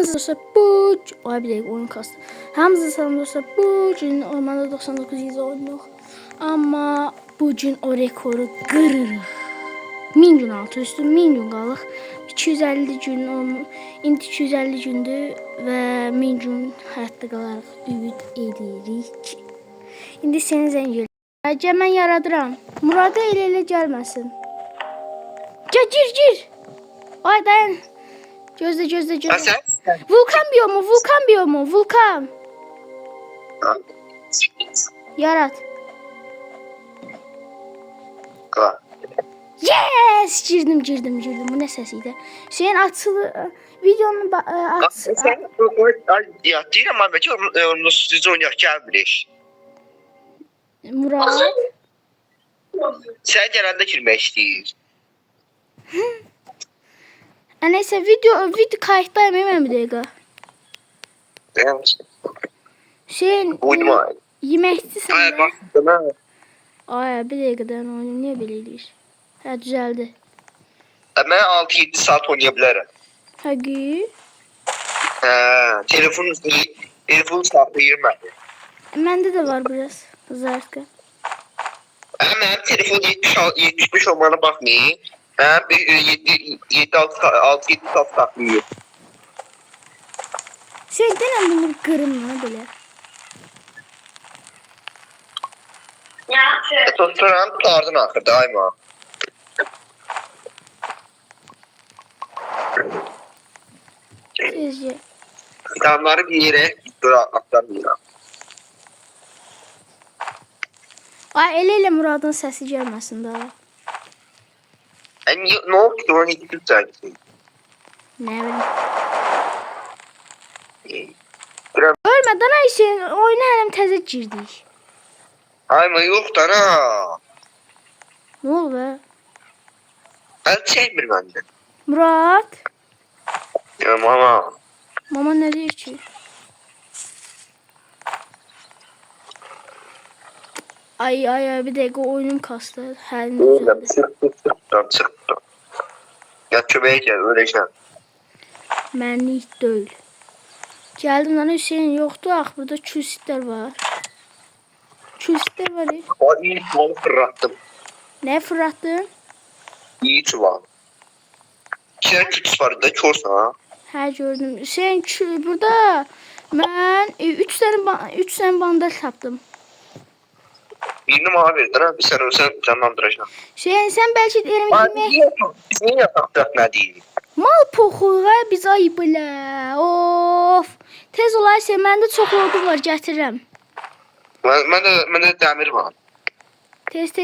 Hamza dostlar bu... Ay bir dakika oyun kastı. Hamza salam dostlar bu gün Ormanda 99 izə oynuyor. Amma bu gün o rekoru qırırıq. 1000 gün altı üstü 1000 gün qalıq. 250 gün indi 250 gündür və 1000 gün həyatda qalarıq. Ümid edirik. İndi seni zəng edirəm. Gəl mən yaradıram. Murada elə gəlməsin. Gəl gir. Ay dayan. Gözlə. Vulkan biyomu. Vulkan. Yarat. Yes! Girdim. Bu ne sesiydi? Şeyin açılı videonun Sen ya değil ama belki onu siz oynayaq gəlmirik. Murat. Sen gələndə girmək istəyir. Neyse video kayıttayım hemen bir dakika. Şeyin yemekçisin de. Ay bir dakikadan onu niye böyle ediyor? Ha düzeldi. Mən 6-7 saat oynaya bilərəm. Həqiqi? Telefon saxlayır məni. Məndə də var biraz zarka. Mənim telefon 75 olmana baxmayın. 7-6 saat saxlayır. Şey denəm bunu qırım belə. Tuturam tutardım axırda ayma. Sizce? İnsanları bir yere aktarmıyorum. Ay elə Muradın səsi gəlməsin daha. Ne oldu ki onu gidip sanki? Ne bileyim. Ölmeden Ayşe oyuna hem teze girdik. Ayma yok da ha. Ne oldu be? El çekmir bende. Murat. Ya mama. Mama ne diyor ki? Ay bir dakika oyunum kastı. Oğlum çıktı. Ya köpeğe gel öleceğim. Mənlik deyil. Geldim lan Hüseyin yoktu. Burada küsitler var. Küsitler var ya. O iyi çuvalı fırlattım. Ne fırlattın? İyi çuval. İçine kütüs var da çorsa ha. Hə gördüm. Hüseyin burada mən 3 tane bandaj tapdım. Birini bana verdin ha. Bir sen ölsen canlandıracağım. Hüseyin sen belki yemek... Biz niye yatakta ne değil? Mal poxuğa biz ayıb elə. Of. Tez olaysa məndə çox ordu var gətirirəm. Məndə dəmir var. Tez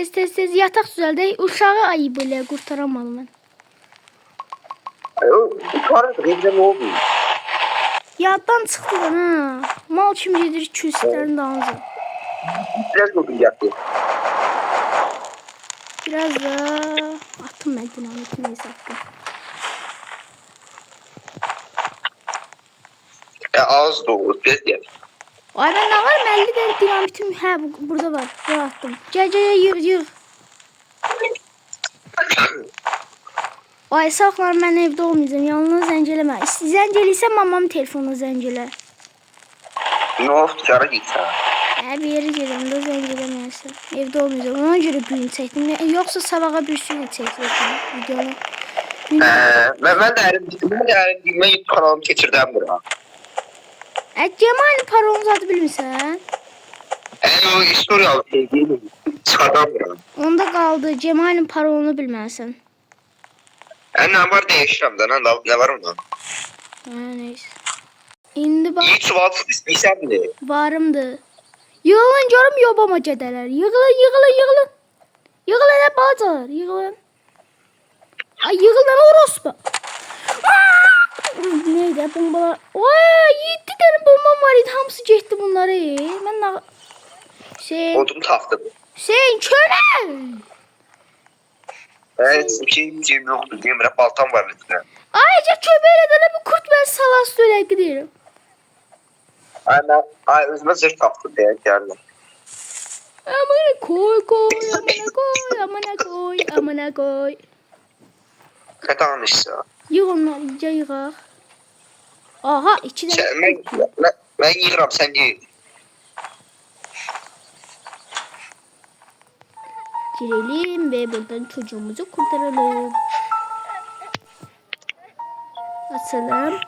yataq düzəldək. Uşağı ayıb elə qurtaramadım mən. Yukarıdır evde ne oldu? Yaddan çıxdı lan ha. Mal kim gedir 200 tane danızı. Biraz oldu yaptı. Biraz da atım mən dinamit neyse haqqı. Az doğru tez gel. Ay ben ne var? 50 tane dinamitim. Hə burada var. Buraya attım. Gel yığ. Ay saxlar mən evdə olmayacağım. Yalnız zəng eləmə. Zəng eləyirsən mamamın telefonuna zəng elə. Ne oldu çara gitsen? Bir yere gelin de zəng eləməyəsən. Evdə olmayacağım. Ona görə gün çəkdim. Yoxsa sabaha bir sürü çəkəcəm videonu. Ben de elimden YouTube kanalımı keçirdim bura. Cemal'in parolunu adı bilmirsən? O historiyalı şey değil mi? Çıxardan bura. Onda qaldı. Cemal'in parolunu bilməlisən. Ne var değiştirəm də, ne var onda? Neyse. İndi bax. İyi çuvalsız istəysən mi? Varımdı. Yığılın görüm yobama gedələr. Yığılın. Yığılın hep balacalar. Yığılın. Ay yığılın orospu. Neydi bombalar? Oy 7 tane bombam var idi. Hamısı getdi bunları. Mən Odum tapdım. Kölə. Evet, bir şeyim yoktu. Demirə baltam var lütfen. Ayrıca köpeğiyle de bu kurt ben salas öyle gidiyorum. Ay özüme zırh tapdım diye geldim. Amına koy. Ne tanışsa? Yığ onları iyice yığaq. Aha 2 Sen, dənə. ben yiyirəm, sen ye. Girelim ve buradan çocuğumuzu kurtaralım. Açalım.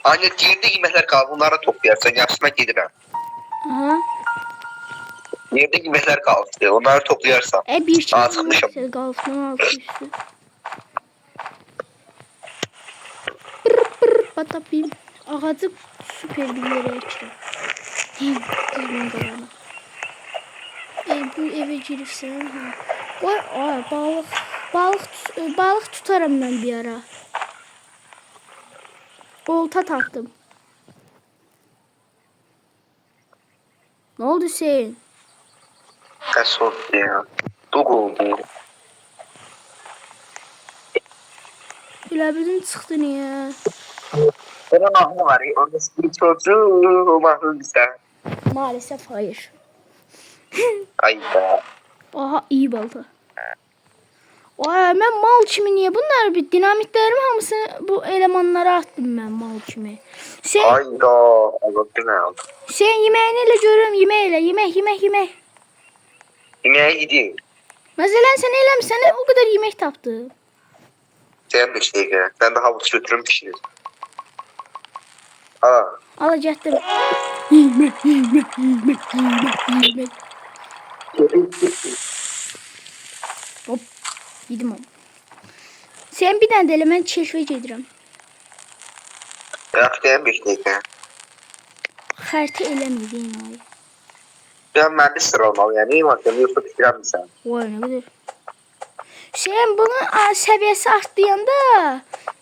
Anne diğerde yemekler kaldı, onları toplayarsan yaşına gelirəm. Aha. Yerde yemekler kaldı, onları toplayarsan. Bir şey Sıkmışım. yok. Galfman altı üstü. Patapim. Ağacı süper bir yere açıyor. Düzgün kalanı. Bu eve girifsən. Ha. Qoy, balık tutarım ben bir ara. Olta taktım. Ne oldu Hüseyin? Kaç oldu ya? Dog oldu. Bilabildin çıktı niye? Benim ahım var ya, orada bir çocuğu, o mahrum bize. Maalesef hayır. Ay be. Aha iyi balta. Ben mal kimi niye bunlar bir dinamitlerim hamısını bu elemanlara attım ben mal kimi. Sen Ay da. Allah'ım ne oldu? sen yemeğini görüyorum yemek. Yemeğe gideyim. Mesela sen eləmişsən o kadar yemek tapdı. Sen bir şey gel. Ben de havuz götürüm pişirir. Ha. Alacaktım. Yemek. Hop yedim onu. Sen bir tane de element keşfet edirəm. Yaptığım bir şey gel. Xərti eləmədin ay. Ben mühendis sıra olmalı yani. İyi bakıyorum. Yoksa pişirer misin? Vay ne kadar. Sen bunun seviyesi artdıyanda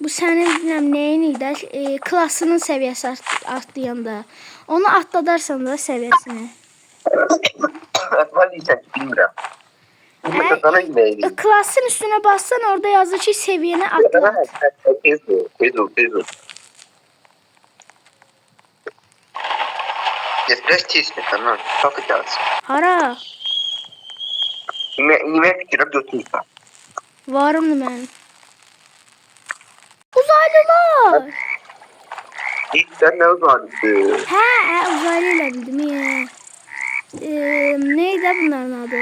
bu senin bilmem neyin idi klasının seviyesi artdıyanda onu atladarsan da seviyesini. Ben diyeceğim ki bilmiyorum. Bilmiyorum sana yemeğe gideyim. Klasın üstüne bassan orada yazır ki seviyeni atlat. Tez ol. Biraz tez mi? Tamam. Kalkacağız. Hara? Yemeğe fikirəm götürürsən. Varımdı ben. Uzaylılar. İlk sen ne uzanırsın? Uzaylı elədim ya. Neydi bunların adı?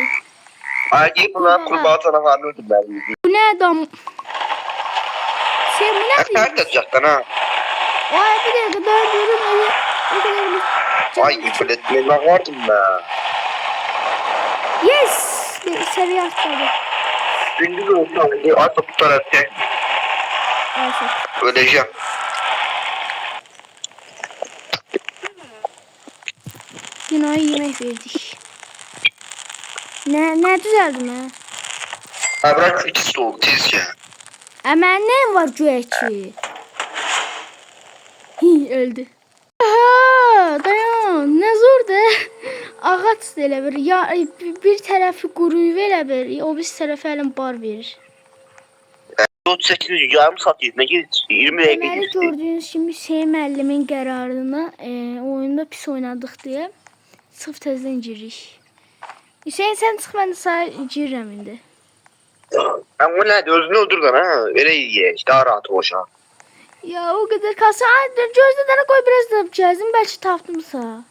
Ay bunlar kurbağa canavarını öldürmeliyiz. Bu ne adam? Sen bu ne diyorsun? Sen tutacaksın ha. Ay bir dakika ben diyorum öyle. O kadar bir. Ay üfletmeyin ben vardım ben. Yes! Seviye atladı. Gündüz olsa ay topu tarafta. Ayşe. Öleceğim. Günahı yemek verdik. Ne düzeldi mi? Ha bırak ikisi oldu tez ya. Hemen ne var güveçi? Öldü. Aha, dayan. Ne zor da. Ağaç da elə bir. Ya, bir tərəfi quruyub elə bir. O bir tərəfi əlin bar verir. 38 yarım saat yerine geç. 20 dakika Deməli geçti. gördüyünüz kimi Hüseyin müəllimin qərarına oyunda pis oynadıq deyə sırf təzədən giririk. Hüseyin sen çıx mən də sağ girirəm indi. Ben o ne özünü öldürdün ha. Öyle iyi işte daha rahat olacak. Ya o kadar kalsa gözde dana koy biraz da yapacağızım belki taptımsa.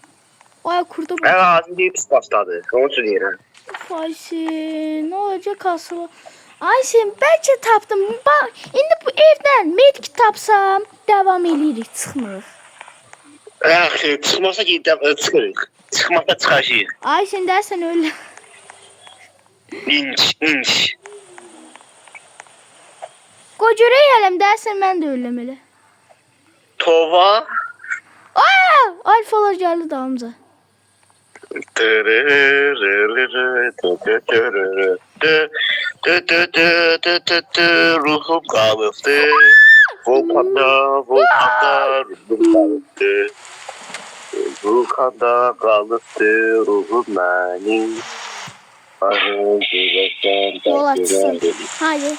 Ay kurda Ben bak. ağzım diye pis başladı. Onu söyleyeyim. Ayşin ne olacak kalsa. Ayşin belki taptım. Bak indi bu evden medkit tapsam devam edirik çıxmırıq. Çıkmasa çıkırıq. Çıkmasa çıkacağıq. Ayşin dersen öyle. İnç. Kocurayalım dersen ben de öllemeli. Tova. Alfalar geldi damza. Ruhum kalıftı. Volkanda ruhum kalıftı. Volkanda kalıftı ruhum benim. Yol açsın. Haydi.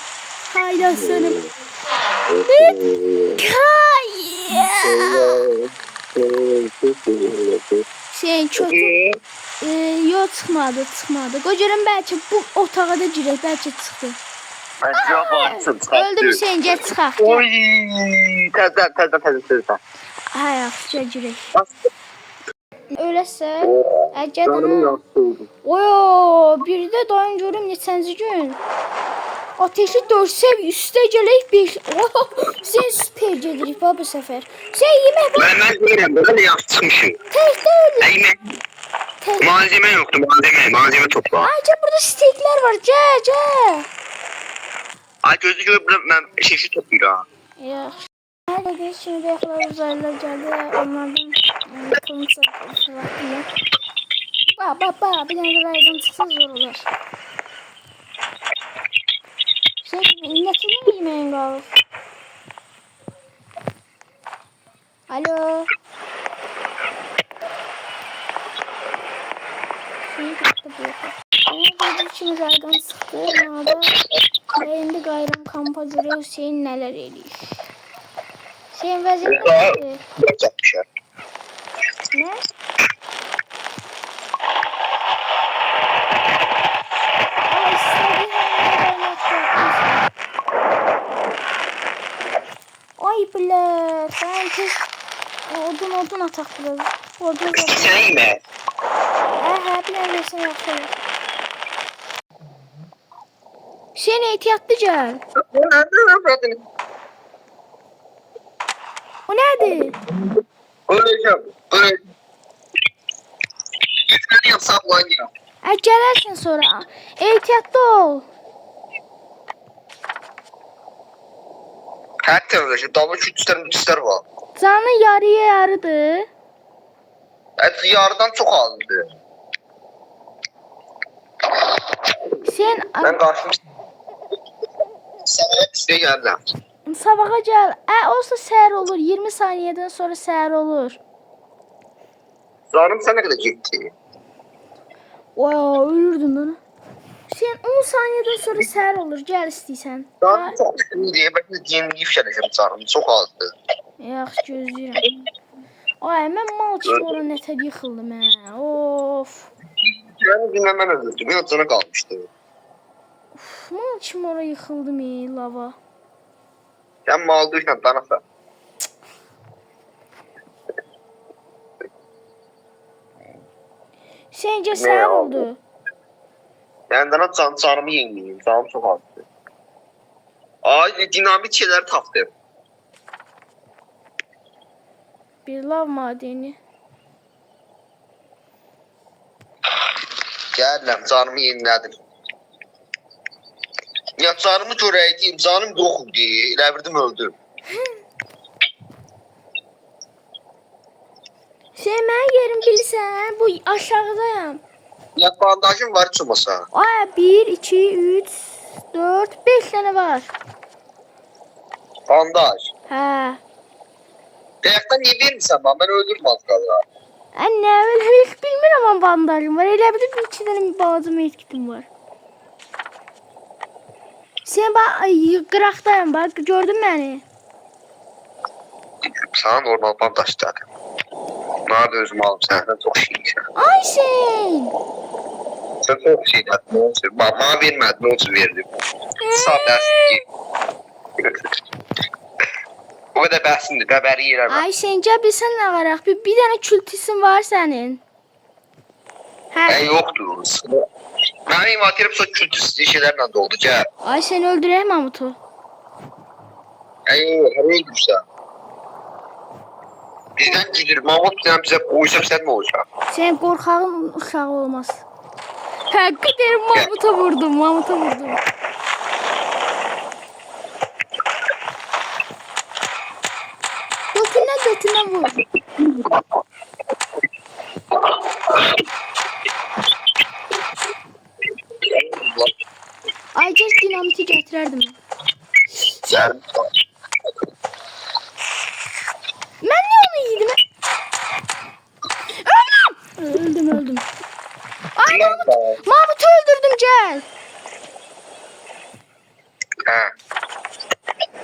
Haydi aslanım. Şey çok yok çıkmadı. Kocaman belki bu otağa da girək belki çıxdı. Cevap atsın. Öldüm Hüseyin, get çıxaq. Oy. Təzə. Hə, yaxşı, girək. Bas. Öləsə, Canımın əgədən. yaxşı oldu. Oyo, bir də dayın görüm neçənci gün. Ateşi 4 sev üstə gələk 5. Sen süper gedirik bu səfər. Sen yemək bak. Ben görürüm. Böyle yapmışım. Təkdə öyle. Yemek. Malzeme yoktu. Malzeme topla. Ayca burada steakler var. Gəl. Ay gözü görüp ben şişi topluyorum. Yaxşı. Hadi biz şimdi yaxlar uzaylılar gəldi. Onlardan pulunu satırlar. Ba, bir dənə raydan çıxsa zor olar. Sen neçədən yeməyin qalır? Alo. Şeyi gitti bu. Benim için raydan çıxdı. Nada. Ve indi qayıram kampa görə Hüseyin nələr eləyir. Hüseyin vəziyyət nədir? Yapacak. Ne? Ay bile, ben pis odun atak biraz. Odun. Sen mi? Bir neredesin yapalım. Sen ehtiyatlı gel. O nerede? Öleceğim. Lütfen yapsam lan ya. Gelersin sonra. Ehtiyatlı ol. Her terörleşim. Damla küçükler var. Canı yarıya yarıdı. Yarıdan çok aldı. Sen Ben karşım. Sabah size geldim. sabaha gel. Olsa səhər olur. 20 saniyeden sonra səhər olur. Zarım sen ne kadar ciddi? Ölürdüm ben. Sen 10 saniyeden sonra səhər olur. Gel istəysən. Zarım çok ciddi diye ben de yeni ifşeleşim zarım. Çok aldı. Yaxşı gözləyirəm. Mən mal kimi ora nətər yıxıldım hə. Of. Yani dinlemen özürdüm. Bir sana kalmıştı. Mal kimi ora yıxıldım lava. Sen mal düşen tanısa. Səncə səhər oldu. Yani sana canımı yenileyim. Canım çok aldı. Ay dinamik şeyler taptım. Bir lav madeni. Geldim canımı yeniledim. Ya canımı görəydim, canım yoxum deyə, elə bildim öldüm. Sen mən yerim bilirsən, bu aşağıdayım. Ya bandajım var heç olmasa. 1, 2, 3, 4, 5 tane var. Bandaj. Hə. Ayaqdan niyə vermirsən bana? Ben öldürüm az qala. Anne, hiç bilmirəm ama bandajım var. Elə bildim 2 tane balaca medkitim var. Sen bak qıraqdayım bak, gördün məni? Sana normal bandaj dedim. Ne yapıyor özüm alım senden çok şeysən. Ay sen. Sen çok şey dedin, ne olsun. Bana vermədin, ne olsun verdim. Sağ bəhsin ki. O kadar bəhsindir, bəbəri yerə bak. Ay sen gəl bilsən nə qaraq? Bir dənə kültisin var sənin. Hə. Yoktur. Mənim inventerim sonra kültü şeylərlə doldu, gəl. Ay sen öldürək Mamutu. Her öldürsən. Bizden gidir, Mahmut bizden bize koysa sen ne olacak? Sen qorxağın uşağı olmaz. Hakikaten Mamuta vurdum. Götüne vur. Ayca dinamiti getirerdim. Sen... Ben ne onu yedim? Öldüm. Ay Mahmut'u öldürdüm gel. Ha.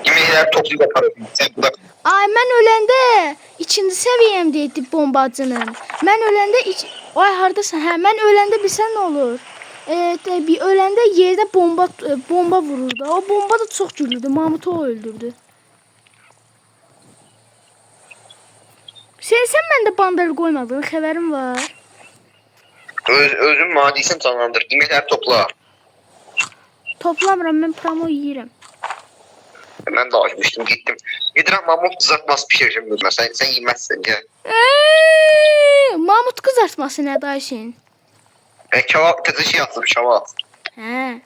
Yemekler toplu yaparım. Sen burada... Ay mən öləndə ikinci səviyyəmdəydi bombacının. Mən öləndə ay hardasan? Hə, mən öləndə bilsən nə olur? Evet, bir öləndə yerdə bomba vururdu. O bomba da çox gülürdü. Mamutu o öldürdü. Sən məndə bandar qoymadın, xəbərim var. Özüm madiysən canlandır. Yeməkləri topla. Toplamıram, mən promo yeyirəm. Mən də açmışdım, gittim. Gedirəm mamut kızartması pişirəcəm özümə. Sən yeməzsən, gəl. Mamut kızartması nədir Ayşin? Kebab, təzə şey atdım, kebab. Hə.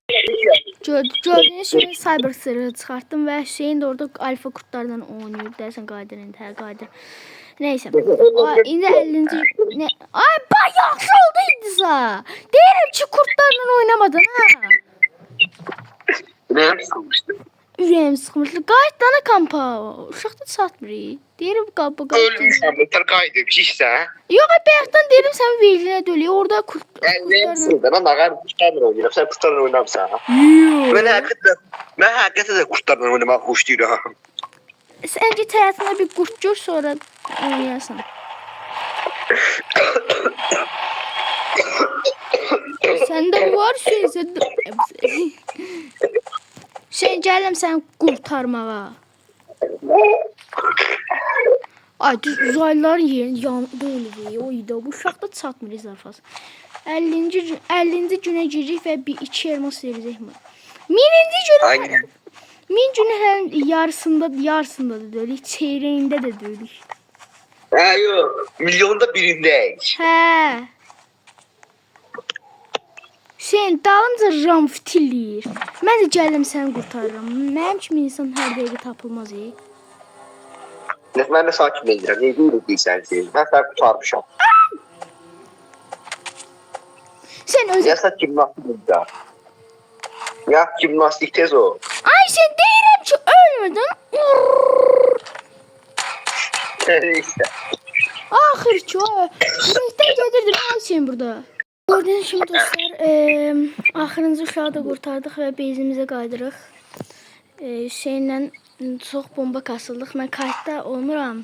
Gördüğünüz kimi Cyber sırrı çıxartdım və Hüseyin də orada alfa kurtlardan oynayır. Dersən qaydır indi, hə qaydır. Neyse. İndi 50-ci... Ay, yaxşı oldu İddiza. Deyirəm ki, kurtlarla oynamadın, ha? Ürəyim sıxılmışdı. Ürəyim sıxılmışdı. Qayıt dana kampa. Uşaqda satmırıq. Deyirəm qapı. Ölmüşəm, beter qaydı, pişsən. Yox, bayaqdan deyirəm sən verginə dölüyor. Orada Ürəyim sıxıldı. Mən ağar kurtlarla oynayıram. Sən kurtlarla oynamsan. Mən həqiqətən də kurtlarla oynamaq xoşlayıram. Sən git həyatında bir kurt gör, sonra oynayarsan. Səndə var şey, səndə... Sən gələm səni qurtarmağa. Ay, düz uzaylıların yerini yanında ölür. O idi, bu uşaqda çatmır zarfası. 50-ci günə girecek və bir 2 elmas verəcək mi? 1000-ci günə... 1000 günün yarısında da döyülük, çeyrəyində də döyülük. Hə, yox, milyonda birindəyik. Hə. Sen dalınca ram fitiliyir. Mən də gələm səni qurtarıram. Mənim kimi insan hər dəqiqə tapılmaz. Mən də sakin edirəm. Nə deyirsən sən? Mən səni qurtarmışam. Sən özün... Yasa gimnastik edəcək. Ya gimnastik tez o. Ay, sən deyirəm ki, ölmədin. Neyse. Axır ki, o ürəkdən gedirdim. Ay, sən burada. Gördüğünüz kimi dostlar, axırıncı uşağı da qurtardıq və bezimizə qaydırıq. Hüseynlə çox bomba kasıldıq. Mən kayıtda olmuram.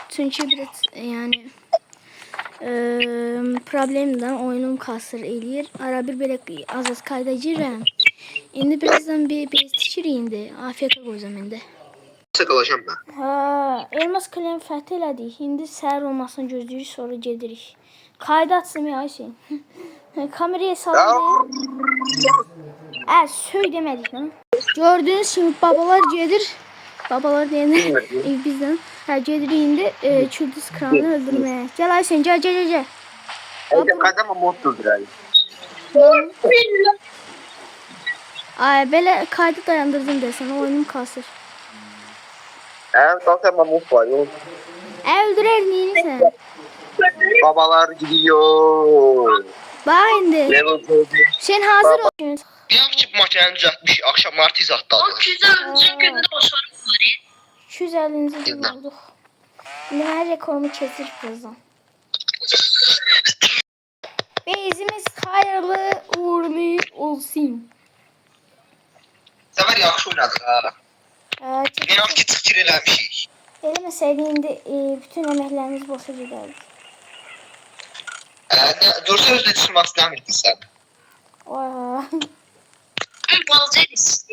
Çünki biraz, yəni, problemdən oyunum kasır eləyir. Ara bir belə az kayda girirəm. İndi birazdan bir bez tikirik indi. Afiyetə qoyacam indi. Nasıl qalacam mən? Hə, elmas klem fəth elədik. İndi səhər olmasını gözləyirik, sonra gedirik. Kaydı açsın ya Ayşin. Kameraya salın. Söy demədik lan. Gördüğünüz kimi babalar gedir. Babalar deyəndə bizdən. Hə, gedirik indi Kürdüz kralını öldürməyə. Gəl Ayşin, gəl. Qadama mod öldürəlim. Ay, belə kaydı dayandırdım desən, oyunum kasır. Zaten mod var. Öldürər neyini Babalar gidiyor. Bak indi. Sen hazır ol. Biliyorum ki bu makineni düzeltmiş. Akşam martı izattı. O güzel günde o sorun var. 250. gün olduk. Her rekorumu kesir birazdan. Bezimiz hayırlı uğurlu olsun. Sefer yaxşı oynadın ha. İnan ki çıkır eləmişik. Eləməsəydi indi bütün əməklərimiz boşa gedərdi. Dursa özlə çıxmaq istəmirdin sən. Balcayız.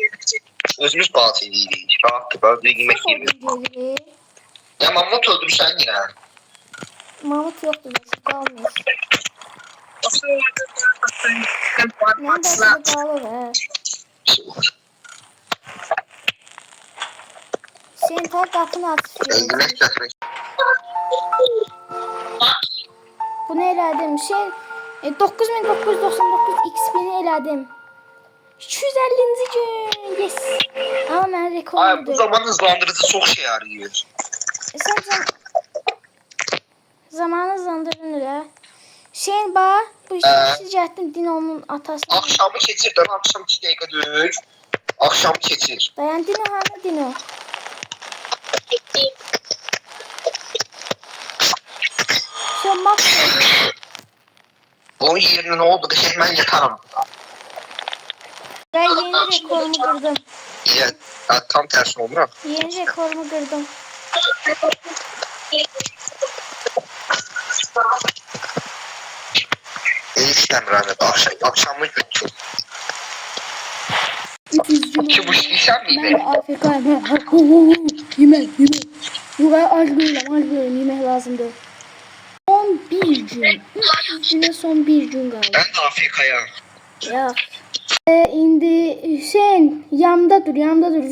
Özümüz balçı deyirik. Rahatdır, böyle yemək yemirik. Ya mamut öldürürsən yine. Mamut yoktu da kalmıyor. Ben de size bağlı. Sen tak kapını atıyorsun. Yemək gətirək. Bunu elədim. 9999 XP'ni elədim. 250. gün. Yes. Ama ben rekorum. Bu zaman hızlandırıcı çok şey arıyor. Sen zamanı hızlandırdın öyle. Şeyin bax, bu işi cəhdin Dino'nun atası. Akşamı keçir, dön akşam 2 dəqiqə döyür. Akşam keçir. Dayan Dino, hanı Dino? Sen bak. Onun yerine ne oldu? Qəşəng mən yatarım. Ben yeni rekorumu kırdım. Ya, tam tersi olur ha. Yeni rekorumu kırdım. İyi işler. Əmrəni axşamı götür. 300 gün Ki bu işləyirsən Ben miydi? de AFK'yım. Yemek. Yok az değilim. Yemek lazımdı. Son bir gün. 300 güne son bir gün kaldı. Mən də Afrikaya. Ya. İndi Hüseyin yanımda dur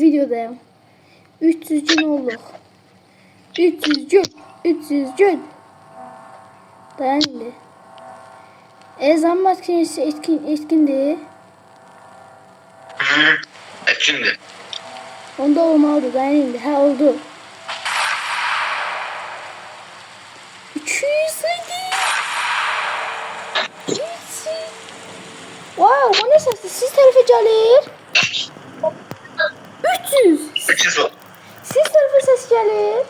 videodayım. 300 gün olduk. 300 gün. Dayan indi. Ezan makinesi etkindi. Əkindir. Onda olmalıdır. Dayan indi. Ha oldu. 200 idi. 300. Wow, bu ne sesi? Siz tarafa gelir. 300. 300 ol. Siz tarafa ses gelir.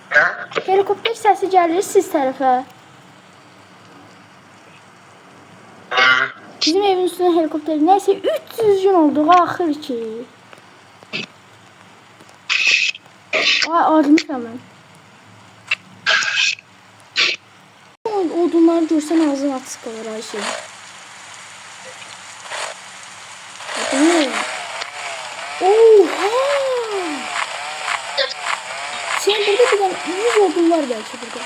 Hə? Helikopter sesi gelir siz tarafa. Hə? Bizim evin üstüne helikopter. Neyse 300 gün oldu axır ki. Ay acımışam ben. Odunları görsen ağzın açık kalır Ayşe. Oha! Sen burada bir tane 100 odun var belki burada.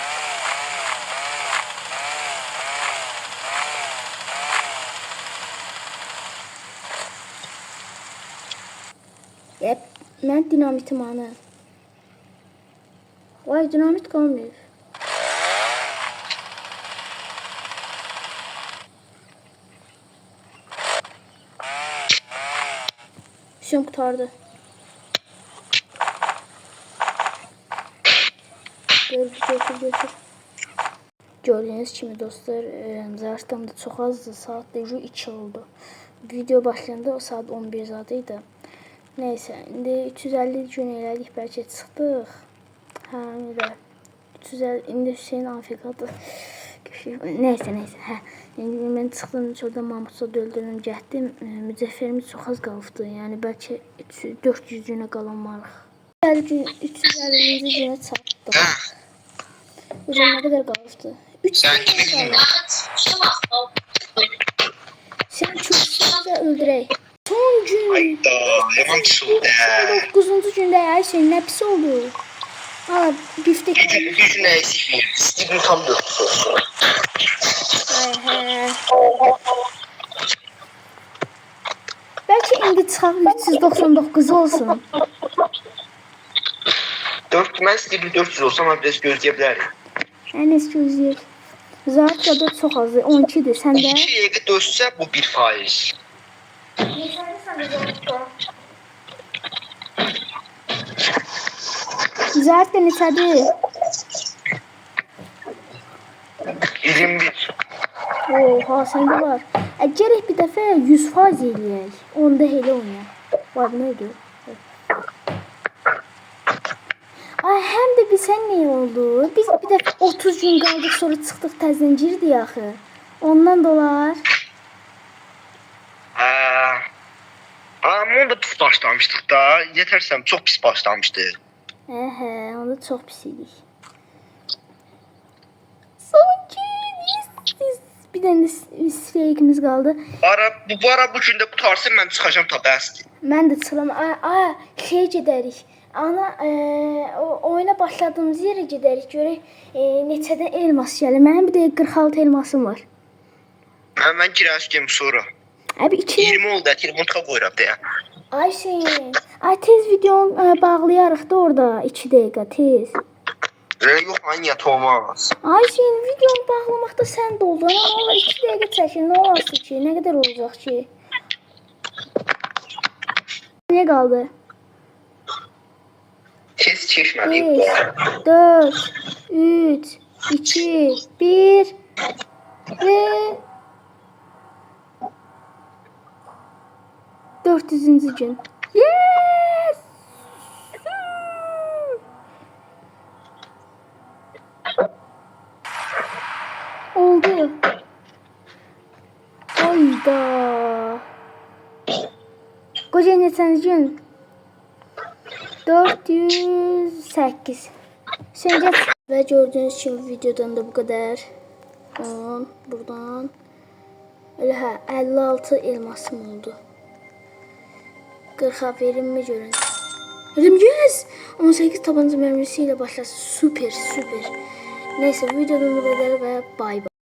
Yep, ben dinamitim ana. Vay dinamit kalmıyor. Işım kurtardı. Götür. Gördüğünüz kimi dostlar, zaten da çok azdı. Saat de 2 oldu. Video başlandı o saat 11 zadıydı. Neyse, indi 350 gün elədik, bəlkə çıxdıq. Hə, elə 350 indi Hüseyin Afrikada. Neyse. Hə, indi mən çıxdım, şurada Mahmudsa öldürüm, getdim. Mücəffərimiz çox az qalıbdı. Yəni bəlkə 400 günə qalan varıq. 350-ci günə çatdıq. Burada nə qədər qalıbdı? 300 günə qalıb. Sən çoxsa öldürək. Son gün. Hayda, yaman pis oldu. 9-cu gündə hər şey nə pis oldu. Aa, biftek. Bir gün eksik. Steven tam 400 olsun. Belki indi çıxaq 399 olsun. 4 mən Steven 400 olsam amma biraz gözləyə bilərik. Enes gözləyək. Zaten da çox azdır. 12'dir. Sən də? 2 dəqiqə dözsə bu 1%. Zaten neçədir? 21. Oha, səndə var. Gərək bir dəfə 100% eləyək. Onda elə oynayaq. Var, nə idi? Ay, həm də bilsən nə oldu? Biz bir dəfə 30 gün qaldıq, sonra çıxdıq təzdən girdik axı. Ondan dolar. Amma onda pis başlamışdıq da. Yetərsəm çox pis başlamışdı. Onda çox pis idik. Son gün, yes. Bir dənə fake'imiz qaldı. Bu ara bu gündə qutarsın, mən çıxacam ta bəsdir. Mən də çıxıram. Şey gedərik. Ana, oyuna başladığımız yerə gedərik. Görək neçədən elmas gəlir. Mənim bir də 46 elmasım var. Mən girərsəm sonra. Abi 20 oldu, remontqa qoyuram deyə. Ay Hüseyin. Ay tez videonu bağlayarıq da orada 2 dəqiqə tez. Yox, niyyət olmaz. Ay Hüseyin, videonu bağlamaqda sən doldun. Amma 2 dəqiqə çəkin. Nə olasın ki? Nə qədər olacaq ki? Nə qaldı? Tez çeşmədik. 5, 4, 3, 2, 1 ve 400. gün. Yes! Oldu. Hayda. Koca neçənci gün? 408. Sence ve gördüğünüz gibi videodan da bu kadar. 10 buradan. Elə hə 56 elmasım oldu. 40'a verimmi görün. Dedim yes. 18 tabanca mermisi ile başlasın. Süper süper. Neyse videonun bu kadar ve bay bay.